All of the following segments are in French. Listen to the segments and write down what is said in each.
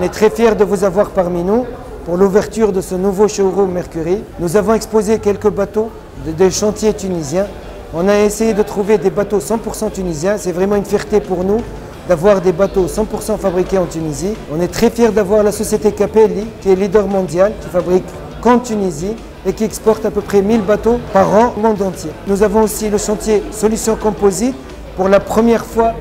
On est très fiers de vous avoir parmi nous pour l'ouverture de ce nouveau showroom Mercury. Nous avons exposé quelques bateaux des chantiers tunisiens. On a essayé de trouver des bateaux 100% tunisiens. C'est vraiment une fierté pour nous d'avoir des bateaux 100% fabriqués en Tunisie. On est très fiers d'avoir la société Capelli, qui est leader mondial, qui fabrique qu'en Tunisie et qui exporte à peu près 1000 bateaux par an au monde entier. Nous avons aussi le chantier Solutions Composite. Pour la première fois,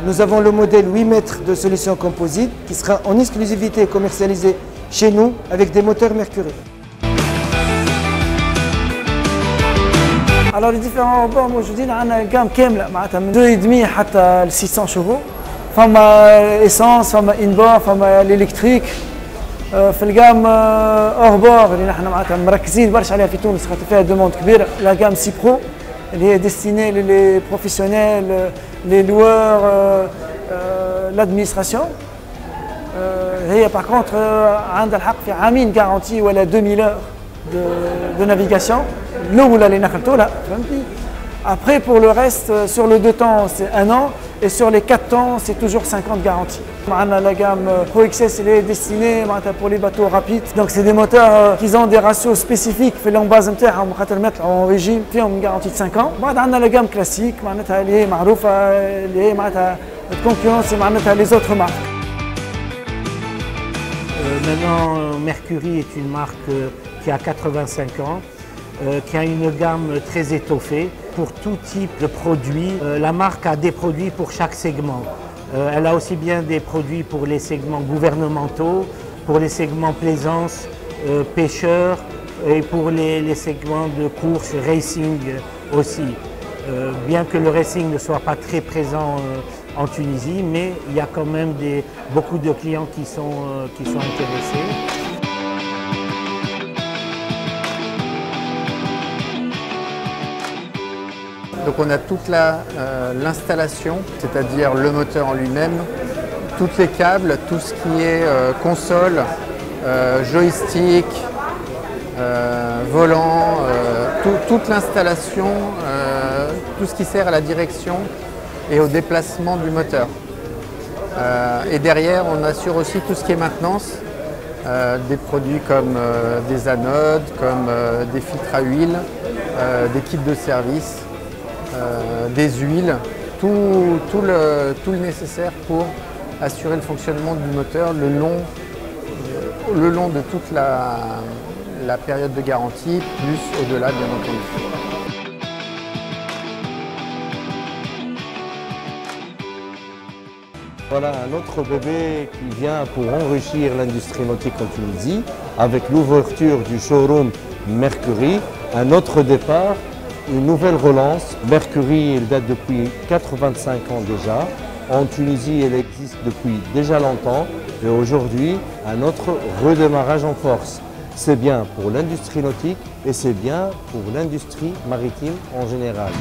nous avons le modèle 8 mètres de Solutions Composite qui sera en exclusivité commercialisé chez nous avec des moteurs Mercury. Alors les différents bords موجودين عندنا الجام كامله معناتها من 2,5 حتى ل 600 شهور. فما ايسانس، فما انبور، فما الالكتريك. في الجام اور بور اللي نحن معناتها مركزين برشا عليها في تونس خاطر فيها دوموند كبيره، لا جام سي برو اللي هي ديستيني لي بروفيسيونيل، لي لوور، لادمينستراسيون. هي باغ كونتر عندها الحق في عامين غارونتي ولا 2000 اور de navigation. الأولى اللي نخلطوا لها فهمتني. Après pour le reste sur le 2 temps c'est 1 an et sur les 4 temps c'est toujours 50 garanties. معنا la gamme Pro XS elle est destinée pour les bateaux rapides. Donc c'est des moteurs qui ont des ratios spécifiques في l'embase نتاعهم خاطر mettre en régime فيهم garantie de 5 ans. بعد عندنا la gamme classique معناتها اللي هي معروفة اللي هي معناتها concurrence معناتها les autres marques. Maintenant, Mercury est une marque qui a 85 ans, qui a une gamme très étoffée pour tout type de produits. La marque a des produits pour chaque segment. Elle a aussi bien des produits pour les segments gouvernementaux, pour les segments plaisance, pêcheurs et pour les segments de course, racing aussi. Bien que le racing ne soit pas très présent en Tunisie, mais il y a quand même beaucoup de clients qui sont intéressés. Donc on a toute l'installation, c'est-à-dire le moteur en lui-même, tous les câbles, tout ce qui est console, joystick, volant, toute l'installation, tout ce qui sert à la direction et au déplacement du moteur. Et derrière, on assure aussi tout ce qui est maintenance, des produits comme des anodes, comme des filtres à huile, des kits de service, des huiles, tout le nécessaire pour assurer le fonctionnement du moteur le long de toute la période de garantie, plus au-delà bien entendu. Voilà un autre bébé qui vient pour enrichir l'industrie nautique en Tunisie avec l'ouverture du showroom Mercury, un autre départ, une nouvelle relance. Mercury, elle date depuis 85 ans déjà. En Tunisie, elle existe depuis déjà longtemps et aujourd'hui, un autre redémarrage en force. C'est bien pour l'industrie nautique et c'est bien pour l'industrie maritime en général.